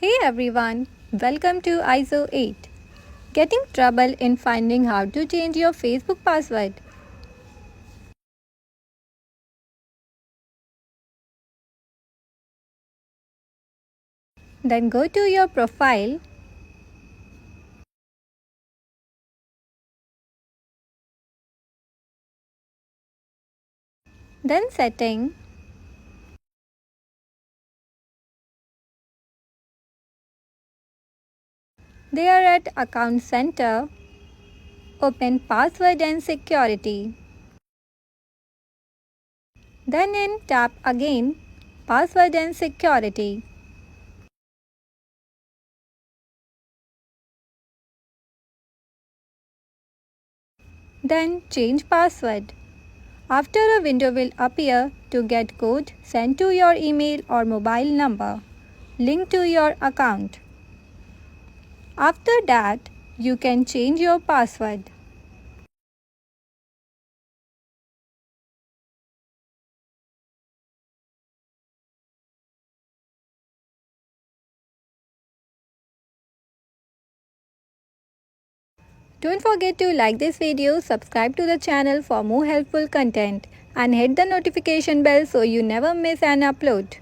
Hey everyone, welcome to Izoate. Getting trouble in finding how to change your Facebook password? Then go to your profile, then setting, there at account center, open password and security. Then in tap again, password and security. Then change password. After a window will appear to get code sent to your email or mobile number linked to your account. After that, you can change your password. Don't forget to like this video, subscribe to the channel for more helpful content, and hit the notification bell so you never miss an upload.